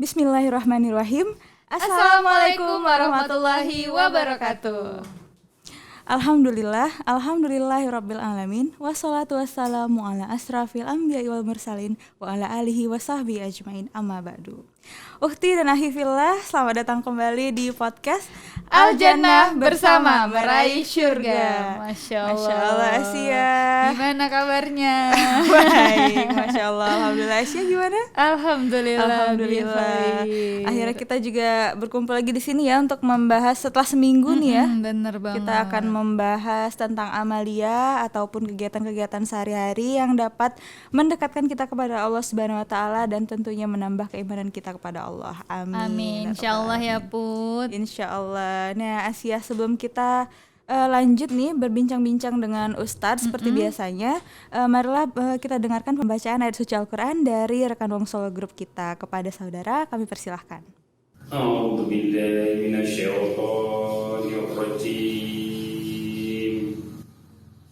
Bismillahirrahmanirrahim. Assalamualaikum warahmatullahi wabarakatuh. Alhamdulillahirabbil alamin. Wassalatu wassalamu ala asrafil anbiya'i wal mursalin wa ala alihi wa sahbihi ajmain. Amma ba'du. Ukhti dan akhi fillah, selamat datang kembali di podcast Al-Jannah bersama meraih syurga. Masya Allah Asia. Gimana kabarnya? Baik, Masya Allah. Alhamdulillah. Asia gimana? Alhamdulillah. Baik. Akhirnya kita juga berkumpul lagi di sini ya untuk membahas setelah seminggu nih ya. Bener banget. Kita akan membahas tentang amalia ataupun kegiatan-kegiatan sehari-hari yang dapat mendekatkan kita kepada Allah Subhanahu wa taala dan tentunya menambah keimanan kita kepada Allah. Amin. Insyaallah ya Put. Insyaallah. Nah, Asia, sebelum kita lanjut nih berbincang-bincang dengan Ustadz seperti biasanya, marilah kita dengarkan pembacaan ayat suci Al-Quran dari rekan Wong Solo Group kita. Kepada saudara kami persilahkan. A'udzu billahi minasyaitonir rajim.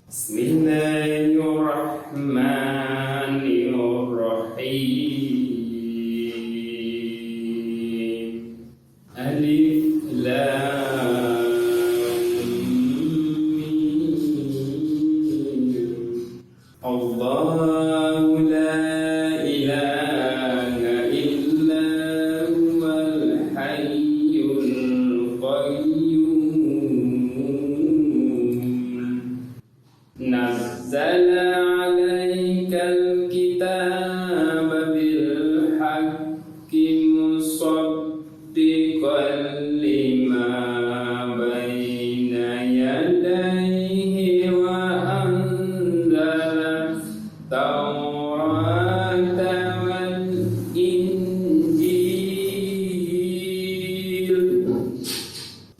Bismillahirrahmanirrahim. Alif lam mim. Allahu la ilaha illa huwal hayyul qayyum. Nazzala 'alaikal kitaba bil haqqi musaddiqan lima baina yadayhi wa anzala at-taurata wal injil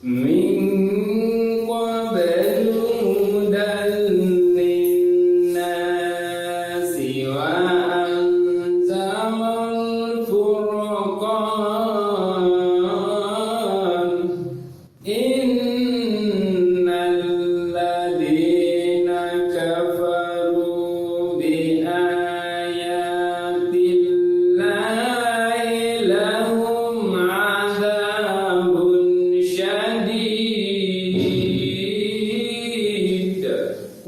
min qablu hudan linnasi wa anzala al-furqan. Innal ladina kafaru bi ayatillahi lahum 'adzabun syadid.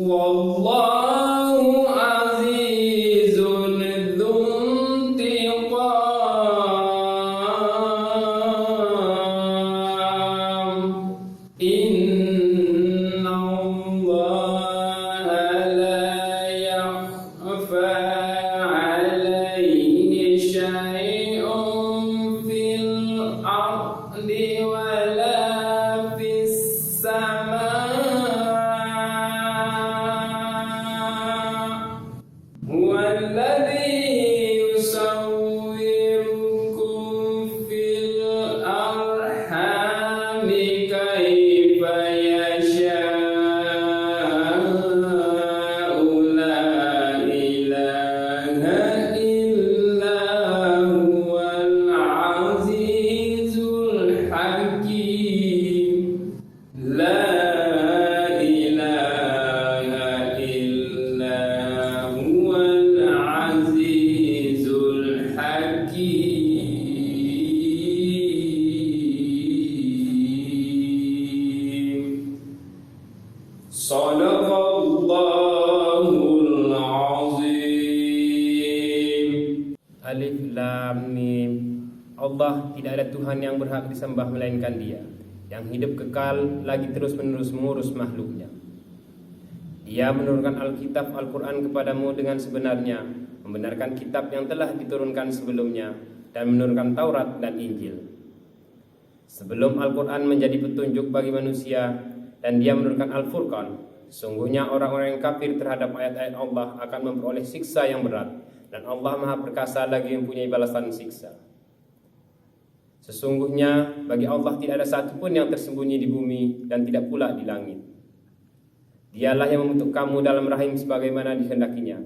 Wallahu 'azizun dzuntiqam. Inna Allaha la yakhfa 'alaihi syai'un fil ardi wa la fis samaa. Huwallazi yusawwirukum fil arhami kaifa yasha'u. La ilaha illa huwal azizul hakim. La ilaha illa huwal azizul hakim. Shadaqallahul azim. Alif lam mim. Allah tidak ada Tuhan yang berhak disembah melainkan Dia, yang hidup kekal lagi terus-menerus mengurus makhluknya. Dia menurunkan Alkitab Al-Quran kepadamu dengan sebenarnya, membenarkan kitab yang telah diturunkan sebelumnya, dan menurunkan Taurat dan Injil. Sebelum Al-Quran menjadi petunjuk bagi manusia, dan Dia menurunkan Al-Furqan, sungguhnya orang-orang yang kafir terhadap ayat-ayat Allah akan memperoleh siksa yang berat, dan Allah Maha Perkasa lagi mempunyai balasan siksa. Sesungguhnya bagi Allah tidak ada satupun yang tersembunyi di bumi dan tidak pula di langit. Dialah yang membentuk kamu dalam rahim sebagaimana dikehendakinya.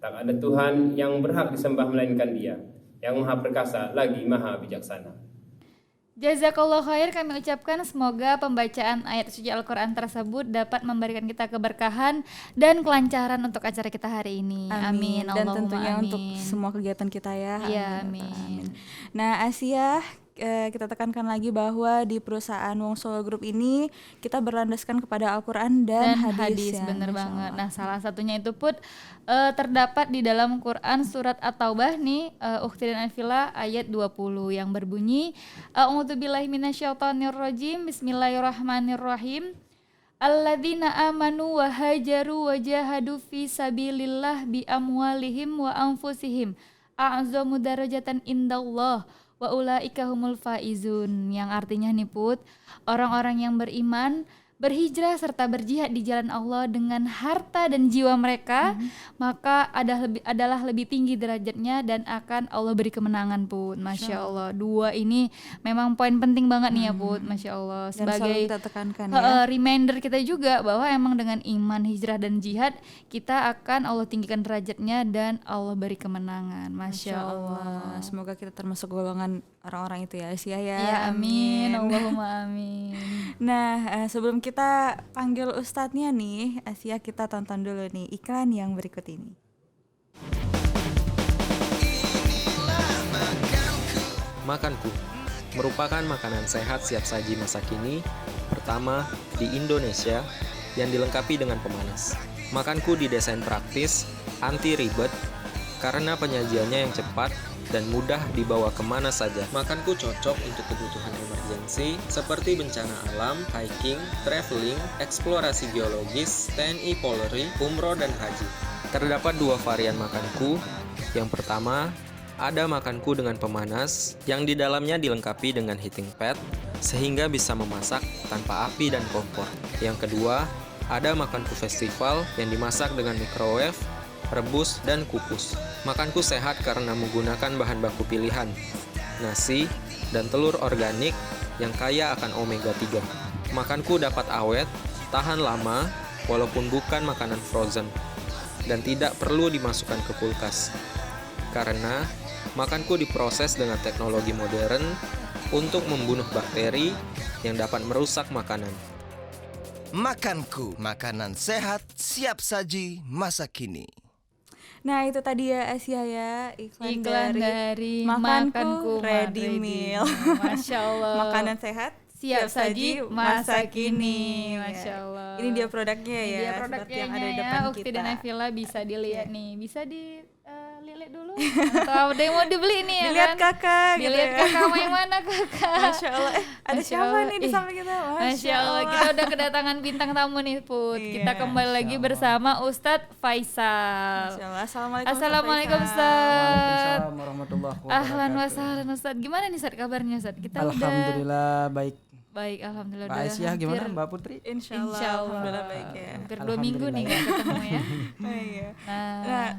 Tak ada Tuhan yang berhak disembah melainkan Dia, yang Maha Perkasa lagi Maha Bijaksana. Jazakallah khair kami ucapkan, semoga pembacaan ayat suci Al-Quran tersebut dapat memberikan kita keberkahan dan kelancaran untuk acara kita hari ini. Amin. Dan Allahumma tentunya amin. untuk semua kegiatan kita ya. Iya, amin. Nah, Asia, kita tekankan lagi bahwa di perusahaan Wong Solo Group ini kita berlandaskan kepada Al-Quran dan hadis ya, bener Masya banget. Allah. Nah, salah satunya itu Put terdapat di dalam Quran surat At-Taubah nih, Ukhti dan Anfila ayat 20 yang berbunyi A'udzubillahi minasyaitonirrajim, Bismillahirrahmanirrahim. Alladzina amanu wa hajaru wa jahadu fi sabilillah bi amwalihim wa anfusihim a'zamu darajatan indallah wa ulaika humul faizun, yang artinya nih Put, orang-orang yang beriman, berhijrah serta berjihad di jalan Allah dengan harta dan jiwa mereka, maka adalah lebih tinggi derajatnya dan akan Allah beri kemenangan Put. Masya Allah, dua ini memang poin penting banget nih ya Put. Masya Allah, Dan sebagai selalu kita tekankan ya. reminder kita juga bahwa emang dengan iman, hijrah dan jihad kita akan Allah tinggikan derajatnya dan Allah beri kemenangan. Masya Allah. Semoga kita termasuk golongan orang-orang itu ya, Asia ya. Ya amin, Allahumma amin. Nah, sebelum kita panggil ustadznya nih, Asia, kita tonton dulu nih iklan yang berikut ini. Makanku merupakan makanan sehat siap saji masa kini pertama di Indonesia yang dilengkapi dengan pemanas. Makanku didesain praktis, anti ribet, karena penyajiannya yang cepat dan mudah dibawa kemana saja. Makanku cocok untuk kebutuhan emergensi seperti bencana alam, hiking, traveling, eksplorasi geologis, TNI Polri, umroh dan haji. Terdapat dua varian makanku. Yang pertama, ada makanku dengan pemanas yang di dalamnya dilengkapi dengan heating pad sehingga bisa memasak tanpa api dan kompor. Yang kedua, ada makanku festival yang dimasak dengan microwave, rebus, dan kukus. Makanku sehat karena menggunakan bahan baku pilihan, nasi, dan telur organik yang kaya akan omega 3. Makanku dapat awet, tahan lama, walaupun bukan makanan frozen, dan tidak perlu dimasukkan ke kulkas. Karena makanku diproses dengan teknologi modern untuk membunuh bakteri yang dapat merusak makanan. Makanku, makanan sehat siap saji masa kini. Nah, itu tadi ya Asia ya, Iklan dari Makanku Ready Ready Meal. Masya Allah. Makanan sehat siap saji masa kini. Ya. Masya Allah. Ini dia produknya Ini ya, dia seperti produknya yang ada di ya, depan Ukti kita. dan Nafila bisa dilihat nih, bisa dilihat dulu atau ada yang mau dibeli nih ya Dilihat kan? kakak gitu Dilihat ya. kakak mau yang mana kakak? Masya Allah, ada Masya siapa Allah. nih di samping kita? Masya Allah, kita udah kedatangan bintang tamu nih Put. Iya, Kita kembali lagi bersama Ustadz Faisal. Masya Allah. Assalamualaikum. Assalamualaikum Ustaz. Ustadz. Waalaikumsalam warahmatullahi wabarakatuh. Ahlan wa sahlan Ustadz. Gimana nih Ustadz kabarnya Ustadz? Kita udah Alhamdulillah baik. baik, alhamdulillah. Mbak udah Aisyah gimana hampir- Mbak Putri? Insya Allah, Insya Allah. alhamdulillah baik ya. Hampir 2 minggu nih gak ketemu ya. Oh, iya. Nah, Nah,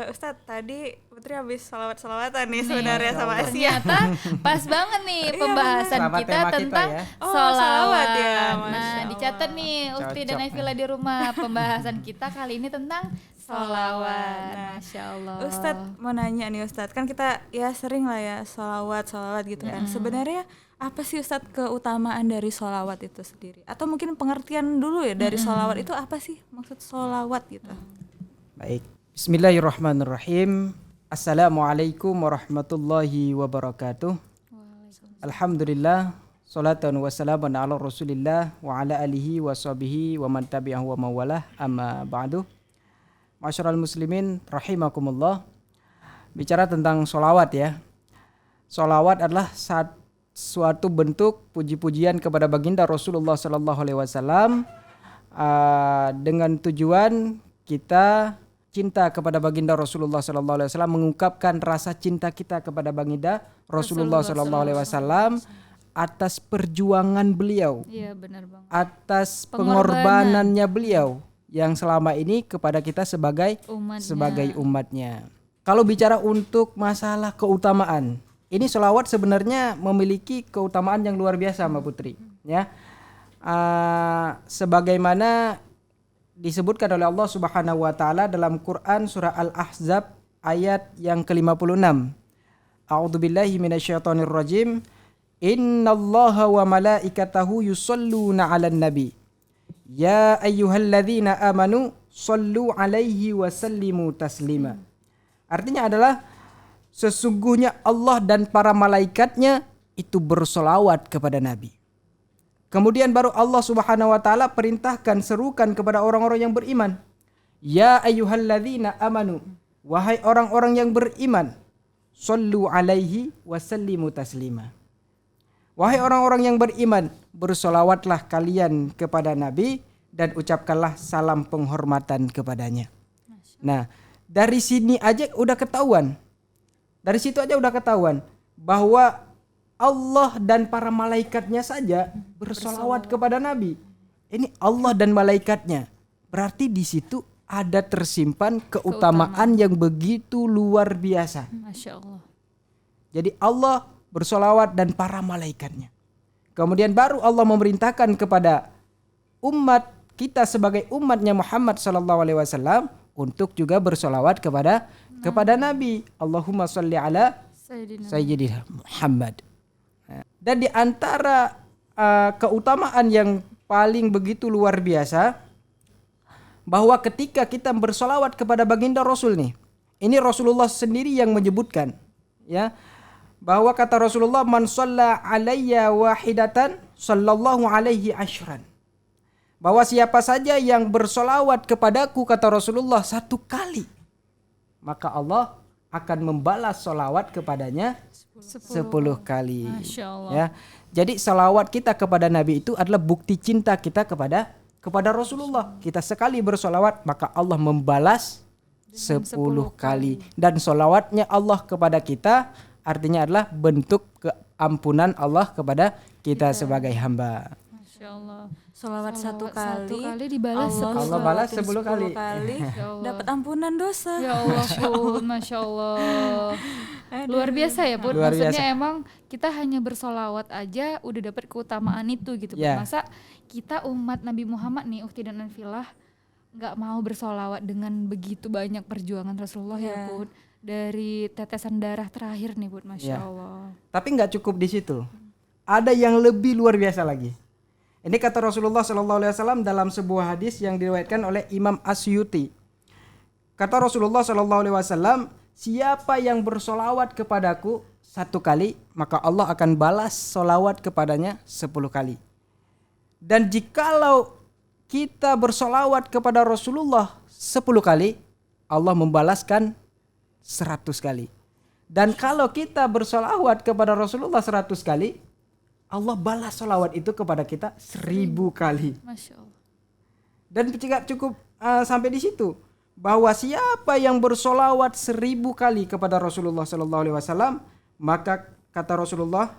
Ustadz tadi Putri habis salawat-salawatan nih sebenarnya sama Asia. ternyata pas banget nih pembahasan Sama kita tema kita tentang ya. Oh, sholawat. sholawat ya, Masya Nah, Allah. dicatat nih Ukti dan Cocok. Nafila di rumah. Pembahasan kita kali ini tentang sholawat. Nah, Masya Allah. Ustadz mau nanya nih Ustadz, kan kita ya sering lah ya sholawat gitu kan. Sebenarnya apa sih Ustadz keutamaan dari sholawat itu sendiri? Atau mungkin pengertian dulu ya dari sholawat itu apa sih maksud sholawat gitu? Baik. Bismillahirrahmanirrahim. Assalamualaikum warahmatullahi wabarakatuh. Alhamdulillah. Salatan wa salaman ala Rasulillah wa ala alihi wa sahbihi wa man tabi'ahu wa mawalah, amma ba'du. Masyarul muslimin rahimakumullah. Bicara tentang sholawat ya. Sholawat adalah suatu bentuk puji-pujian kepada baginda Rasulullah sallallahu alaihi wasallam dengan tujuan kita cinta kepada baginda Rasulullah sallallahu alaihi wasallam, mengungkapkan rasa cinta kita kepada baginda Rasulullah sallallahu alaihi wasallam atas perjuangan beliau, Iya, benar Bang. atas Pengorbanan. pengorbanannya beliau yang selama ini kepada kita sebagai Umatnya. umatnya. Kalau bicara untuk masalah keutamaan, ini sholawat sebenarnya memiliki keutamaan yang luar biasa Mbak Putri, ya. Sebagaimana disebutkan oleh Allah Subhanahu wa taala dalam Quran surah Al-Ahzab ayat yang ke-56. A'udzubillahi minasyaitonirrajim. Innallaha wa malaikatahu yusalluna 'alan nabi. Ya ayyuhalladzina amanu sallu 'alaihi wa sallimu taslima. Artinya adalah sesungguhnya Allah dan para malaikatnya itu bersolawat kepada Nabi. Kemudian baru Allah Subhanahu wa taala perintahkan, serukan kepada orang-orang yang beriman. Ya ayyuhalladzina amanu, wahai orang-orang yang beriman, sallu 'alaihi wa sallimu taslima. Wahai orang-orang yang beriman, bersolawatlah kalian kepada Nabi dan ucapkanlah salam penghormatan kepadanya. Nah, dari sini aja udah ketahuan. Dari situ aja udah ketahuan bahwa Allah dan para malaikatnya saja bersolawat kepada Nabi. Ini Allah dan malaikatnya. Berarti di situ ada tersimpan keutamaan yang begitu luar biasa. Masya Allah. Jadi Allah bersolawat dan para malaikatnya. Kemudian baru Allah memerintahkan kepada umat kita sebagai umatnya Muhammad SAW untuk juga bersolawat kepada Nabi. Allahumma sholli ala Sayyidina Muhammad. Dan di antara keutamaan yang paling begitu luar biasa, bahwa ketika kita bersolawat kepada baginda Rasul nih, ini Rasulullah sendiri yang menyebutkan, ya, bahwa kata Rasulullah, man shalla alayya wahidatan sallallahu alaihi ashran. Bahwa siapa saja yang bersolawat kepadaku, kata Rasulullah, 1 kali, maka Allah akan membalas solawat kepadanya 10 kali. Masya Allah. Ya, jadi solawat kita kepada Nabi itu adalah bukti cinta kita kepada Rasulullah. Kita sekali bersolawat maka Allah membalas 10 kali. Dan solawatnya Allah kepada kita artinya adalah bentuk keampunan Allah kepada kita sebagai hamba. Masya Allah. Sholawat satu kali dibalas Allah balas 10 kali. Dapat ampunan dosa. Ya Allah Pun, Masya Allah. Luar biasa ya Pun. Luar Maksudnya biasa. emang kita hanya bersolawat aja udah dapat keutamaan itu gitu Pun. Ya. Masa kita umat Nabi Muhammad nih, Ukhti dan Anfilah, gak mau bersolawat dengan begitu banyak perjuangan Rasulullah ya Pun. Dari tetesan darah terakhir nih Pun, Masya Ya. Allah. Tapi nggak cukup di situ. Ada yang lebih luar biasa lagi. Ini kata Rasulullah SAW dalam sebuah hadis yang diriwayatkan oleh Imam Asyuti. Kata Rasulullah SAW, siapa yang bersolawat kepadaku 1 kali, maka Allah akan balas solawat kepadanya 10 kali. Dan jikalau kita bersolawat kepada Rasulullah 10 kali, Allah membalaskan 100 kali. Dan kalau kita bersolawat kepada Rasulullah 100 kali, Allah balas solawat itu kepada kita 1000 kali. Masya Allah. Dan tidak cukup sampai di situ, bahwa siapa yang bersolawat 1000 kali kepada Rasulullah SAW, maka kata Rasulullah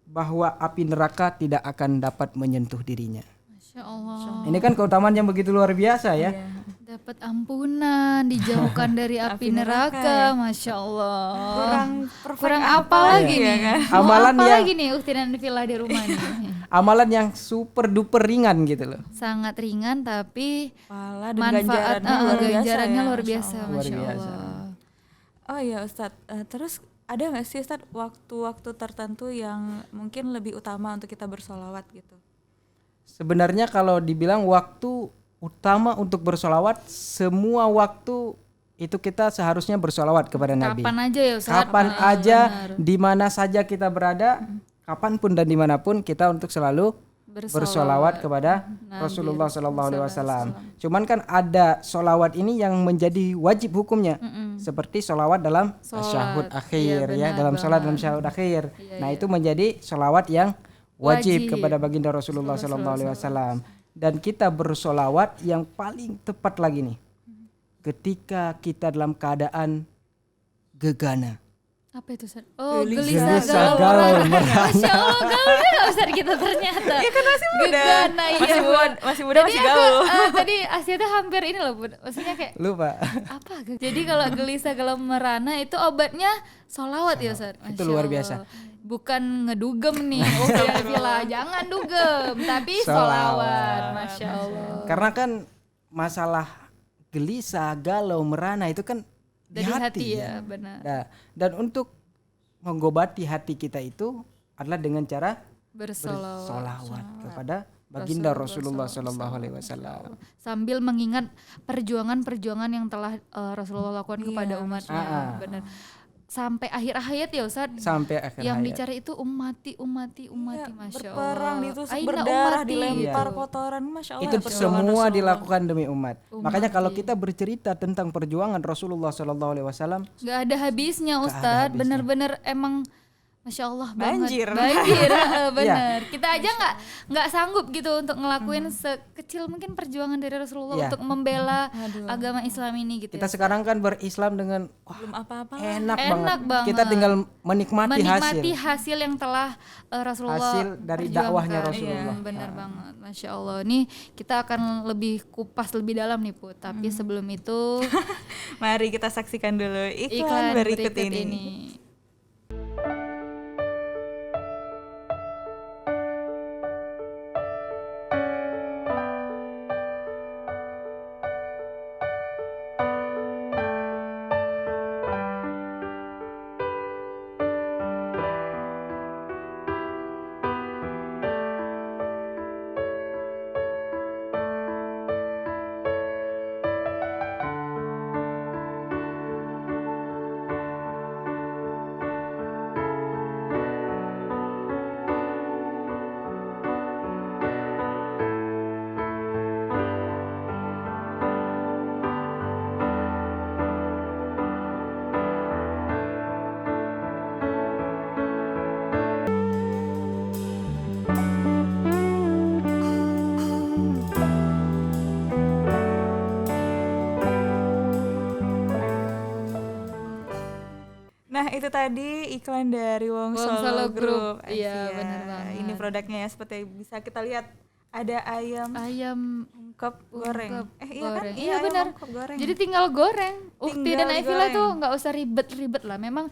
bahwa api neraka tidak akan dapat menyentuh dirinya. Masya Allah. Ini kan keutamaan yang begitu luar biasa ya. Dapat ampunan, dijauhkan dari api neraka, Masya Allah. Kurang apa lagi ya nih? kan? Mau Amalan apa yang- lagi nih Ukhti dan Anfilah di rumah nih? Amalan yang super duper ringan gitu loh. Sangat ringan tapi Pahala dan manfaat ganjarannya luar biasa ganjarannya ya, luar Masya biasa, Allah. Luar Masya biasa. Allah. Oh iya Ustadz, terus ada nggak sih Ustadz waktu-waktu tertentu yang mungkin lebih utama untuk kita bersolawat gitu? Sebenarnya kalau dibilang waktu utama untuk bersolawat, semua waktu itu kita seharusnya bersolawat kepada Nabi. Kapan aja ya Ustaz? Kapan Ah, aja, benar. di mana saja kita berada, kapanpun dan dimanapun kita untuk selalu bersolawat kepada Nabi Rasulullah SAW. Cuman kan ada solawat ini yang menjadi wajib hukumnya, seperti solawat dalam Sholat. syahud Iya, akhir ya, benar dalam sholat banget. dalam syahud akhir. Iya, Nah iya. itu menjadi solawat yang wajib Wajib. kepada baginda Rasulullah SAW. Dan kita bersolawat yang paling tepat lagi nih, ketika kita dalam keadaan gegana. Apa itu Ustaz? Oh, Gelisah, gelisah galau, galau. Masya Allah, gaulnya gak Ustaz kita ternyata. Iya kan masih muda. Gegana, iya. Masih muda, Tadi masih aku, gaul. tadi Asia tuh hampir ini loh Bun. Maksudnya kayak Lupa. apa? Jadi kalau gelisah galau merana itu obatnya solawat ya Ustaz. Itu Masya luar Allah. biasa. Bukan ngedugem nih, jangan dugem, tapi solawat. Masya Allah. Karena kan masalah gelisah, galau, merana itu kan di Dari hati, hati ya, benar. Nah, dan untuk menggobati hati kita itu adalah dengan cara bersolawat kepada baginda Rasulullah Sallallahu Alaihi Wasallam. sambil mengingat perjuangan-perjuangan yang telah Rasulullah lakukan kepada umatnya. Benar. Sampai akhir hayat ya Ustaz. Sampai akhir yang hayat. bicara itu ummati, Masya Allah. Berperang, ditusuk, Aina berdarah, ummati. dilempar kotoran, Masya Allah. Itu perjuangan semua Rasulullah. dilakukan demi umat. Makanya kalau kita bercerita tentang perjuangan Rasulullah Sallallahu Alaihi Wasallam, Gak ada habisnya Ustadz, bener-bener emang Masya Allah Banjir. banget. Bener. Kita aja nggak sanggup gitu untuk ngelakuin sekecil mungkin perjuangan dari Rasulullah Iya. untuk membela agama Islam ini gitu. kita ya. sekarang kan berislam dengan Belum apa-apa. enak Enak banget. Kita tinggal menikmati hasil yang telah Rasulullah Hasil dari perjuangkan. dakwahnya Rasulullah. Iya, benar banget, Masya Allah. Nih kita akan lebih kupas lebih dalam nih Put. Tapi sebelum itu Mari kita saksikan dulu iklan, iklan berikut, berikut ini. ini. Nah itu tadi iklan dari Wong Wong Solo Solo Group. Group. Iya, Asia. benar banget. Ini produknya ya seperti bisa kita lihat ada ayam Ayam ungkep goreng. ungkep Iya kan? goreng. Iya, Iya ayam benar. ungkep goreng. Jadi tinggal goreng. Ukti Tinggal dan Aivila digoreng. tuh nggak usah ribet-ribet lah. Memang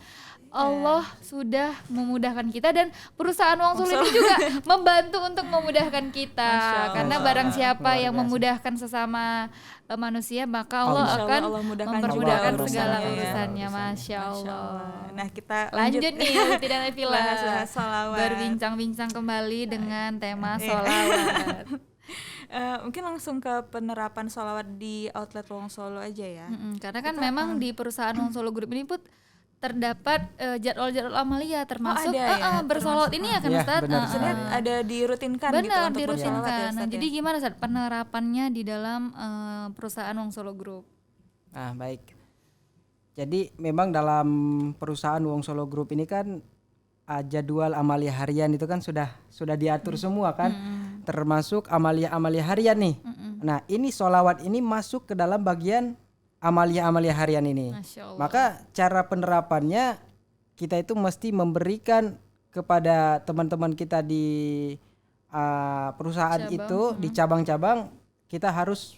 Allah sudah memudahkan kita dan perusahaan Wong Solo ini juga membantu untuk memudahkan kita. Masya Allah. Karena barang siapa Luar yang biasa. memudahkan sesama manusia, maka Allah Insya Allah akan Allah mudahkan mempermudahkan juga segala urusannya ya. urusannya. Masya Masya Allah. Allah. Nah kita Lanjut nih Ukti dan Aivila. Bahas-bahas sholawat. Berbincang-bincang kembali dengan tema sholawat. Mungkin langsung ke penerapan sholawat di outlet Wong Solo aja ya. Karena kan memang di perusahaan Wong Solo Group ini Put terdapat jadwal-jadwal amalia termasuk ada ya, bersolawat ini ya kan Iya, Ustadz? benar Maksudnya ada dirutinkan gitu Benar, untuk bersolawat ya, dirutinkan. Ustadz Nah, ya? jadi gimana Ustadz penerapannya di dalam perusahaan Wong Solo Group? Nah, baik. Jadi memang dalam perusahaan Wong Solo Group ini kan jadwal amalia harian itu kan sudah diatur semua kan, termasuk amalia harian nih. Nah, ini sholawat ini masuk ke dalam bagian amalia harian ini. Masya Allah. Maka cara penerapannya kita itu mesti memberikan kepada teman-teman kita di perusahaan itu di cabang-cabang, kita harus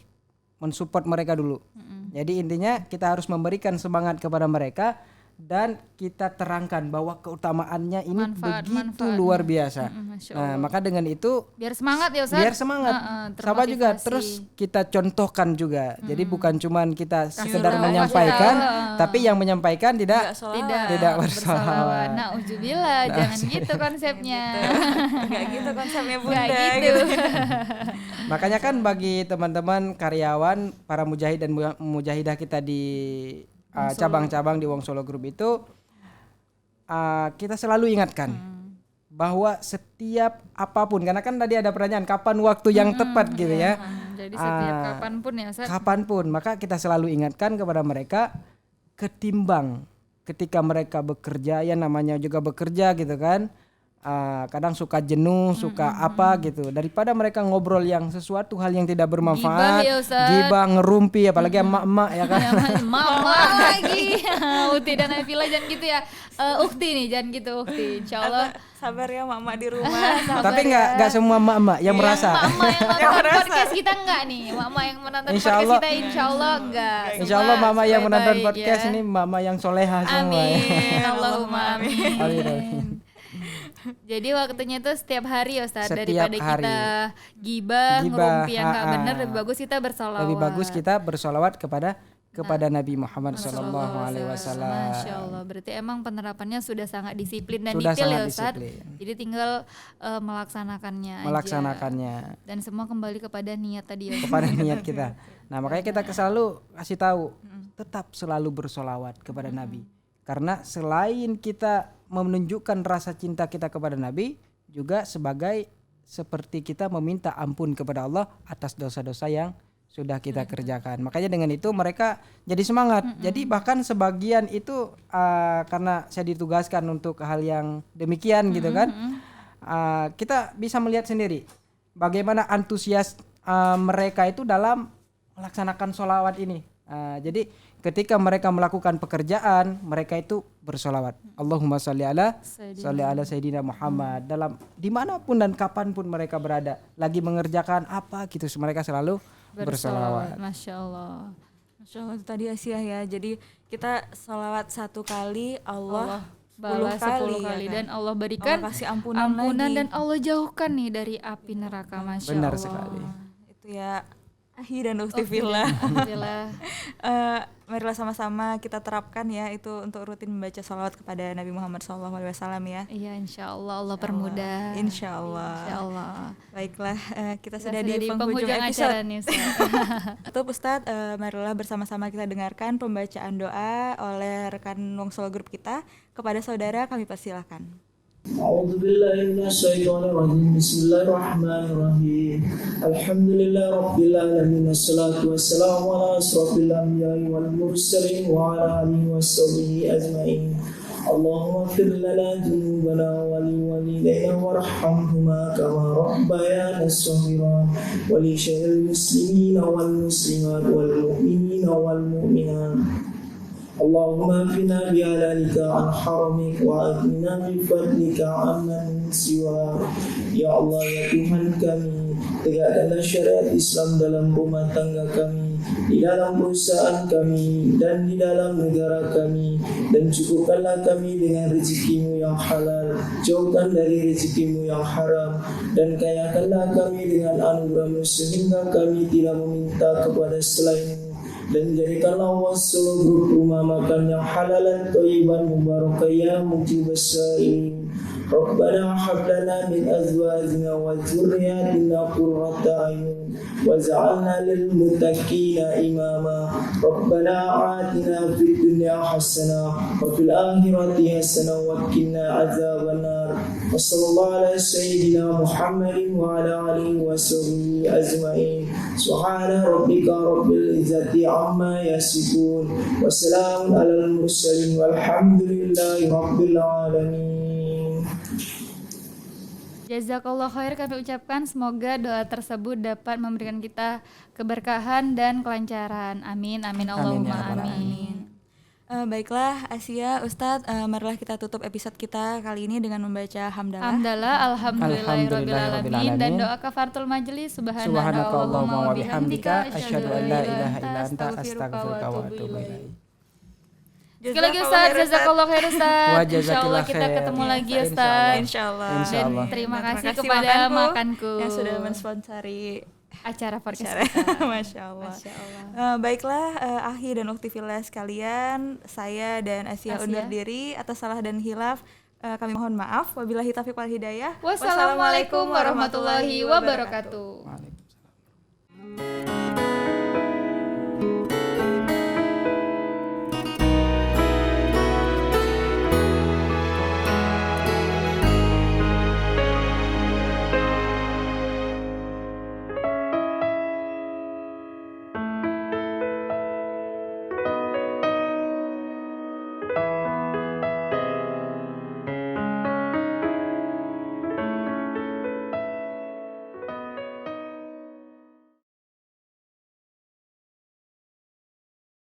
mensupport mereka dulu. Jadi intinya kita harus memberikan semangat kepada mereka dan kita terangkan bahwa keutamaannya ini begitu luar biasa. Masya Nah, Allah. maka dengan itu Biar semangat ya Ustadz. biar semangat. Sama juga termotivasi. terus kita contohkan juga. Jadi bukan cuman kita sekedar tahu, menyampaikan, kasih tahu. tapi yang menyampaikan tidak Tidak bersolawat. Nah, ujubillah, jangan gitu konsepnya. Nggak gitu konsepnya Bunda. Nggak gitu. Makanya kan bagi teman-teman karyawan, para mujahid dan mujahidah kita di cabang-cabang di Wong Solo Group itu kita selalu ingatkan bahwa setiap apapun, karena kan tadi ada pertanyaan kapan waktu yang tepat gitu ya. Jadi setiap kapanpun ya Ustadz. Kapanpun, maka kita selalu ingatkan kepada mereka ketimbang ketika mereka bekerja, ya namanya juga bekerja gitu kan. Kadang suka jenuh, suka apa gitu. Daripada mereka ngobrol yang sesuatu hal yang tidak bermanfaat, Gibah ya, Ustaz. gibah, ngerumpi, apalagi emak-emak ya kan. Mama lagi. Ukti dan Aivila jangan gitu ya. Ukti nih jangan gitu Ukti. Insyaallah. Sabar ya mama di rumah. Tapi nggak semua emak-emak yang merasa. Mama yang menonton podcast kita enggak nih? Mama yang menonton Insya podcast Allah. kita insyaallah enggak. Insya Allah mama yang menonton Baik-baik podcast ya. ini mama yang soleha semua ya. Amin. Allahumma amin. Amin, amin. Jadi waktunya tuh setiap hari ya Ustaz. Setiap Daripada hari. kita gibah, ngerumpi yang gak benar, lebih bagus kita bersolawat. Lebih bagus kita bersolawat kepada kepada Nabi Muhammad sallallahu alaihi wasallam. Masya Allah, berarti emang penerapannya sudah sangat disiplin dan Sudah detail sangat ya Ustaz. disiplin. Jadi tinggal melaksanakannya Melaksanakannya aja. Dan semua kembali kepada niat tadi ya. kepada niat kita. Nah, makanya kita selalu kasih tahu tetap selalu bersolawat kepada Nabi. Karena selain kita menunjukkan rasa cinta kita kepada Nabi, juga sebagai seperti kita meminta ampun kepada Allah atas dosa-dosa yang sudah kita kerjakan. Makanya dengan itu mereka jadi semangat. Jadi bahkan sebagian itu karena saya ditugaskan untuk hal yang demikian gitu kan, kita bisa melihat sendiri bagaimana antusias mereka itu dalam melaksanakan sholawat ini. Jadi ketika mereka melakukan pekerjaan, mereka itu bersolawat. Allahumma sholli ala Sayyidina Muhammad. Dalam dimanapun dan kapanpun mereka berada, lagi mengerjakan apa gitu, mereka selalu bersolawat. Masya Allah. Masya Allah itu tadi Asia ya. Jadi kita sholawat 1 kali, Allah balas 10 kali ya kan? dan Allah berikan Allah kasih ampunan lagi. dan Allah jauhkan nih dari api neraka. Masya Benar Allah. sekali. Itu ya Ahi dan Uktifillah. Alhamdulillah. Marilah sama-sama kita terapkan ya itu untuk rutin membaca sholawat kepada Nabi Muhammad SAW ya. Iya, insya Allah Allah permudah. Insya Allah. Insya Allah. Baiklah, kita sudah Sudah di penghujung acara episode. nih Ustaz. Tuh Ustadz, marilah bersama-sama kita dengarkan pembacaan doa oleh rekan Wongsol Group kita kepada saudara, kami persilahkan. أعوذ بالله من الشيطان الرجيم بسم الله الرحمن الرحيم الحمد لله رب العالمين الصلاة والسلام على أشرف الأنبياء والمرسلين وعلى آله وصحبه أجمعين اللهم اغفر لنا ذنوبنا ولوالدينا وارحمهما كما ربيانا صغيرا ولجميع المسلمين والمسلمات والمؤمنين والمؤمنات اللهم اكفنا بحلالك عن حرمك وأغننا بفضلك عمن سواك. Ya Allah, ya Tuhan kami, tegakkanlah syariat Islam dalam rumah tangga kami, di dalam perusahaan kami, dan di dalam negara kami, dan cukupkanlah kami dengan rezekimu yang halal, jauhkan dari rezekimu yang haram, dan kayakanlah kami dengan anugerahmu sehingga kami tidak meminta kepada selainmu. Dan jadikanlah Wongsol Group rumah makan yang halalan thayyiban mubarakah ya mujibas sa'ilin. Rabbana hab lana min azwajina wa dhurriyyatina qurrata a'yun waj'alna lil muttaqina imama. Rabbana atina fid dunya hasanah wa fil akhirati hasanah wa qina adzabannar. Wa sallallahu ala sayyidina Muhammadin wa ala alihi wa sahbihi ajma'in. Subhana rabbika rabbil izzati amma yasifun wa salamun alal mursalin walhamdulillahi rabbil alamin. Jazakallah khair kami ucapkan, semoga doa tersebut dapat memberikan kita keberkahan dan kelancaran. Amin amin Allahumma amin. Baiklah Asia, Ustadz, marilah kita tutup episode kita kali ini dengan membaca hamdalah. Hamdalah alhamdulillahirabbil alamin dan Alamin. doa kafaratul majelis Subhanakallahumma wa bihamdika bihamdika asyhadu an la ilaha illa anta astaghfiruka wa atubu ilaik. Sekali lagi Ustaz, jazakallah khair Ustaz. Wa Insyaallah jazakallah kita khair. ketemu lagi Insyaallah. Ustaz. Insyaallah. Insya Dan Allah. terima kasih kasih kepada makanku yang sudah mensponsori acara podcast acara. kita. Masya Allah. Masya Allah. Baiklah, Ahi dan Uktifillah sekalian, saya dan Asia undur diri. Atas salah dan hilaf kami mohon maaf. Wabillahi taufiq wal hidayah. Wassalamualaikum warahmatullahi wabarakatuh. Waalaikumsalam.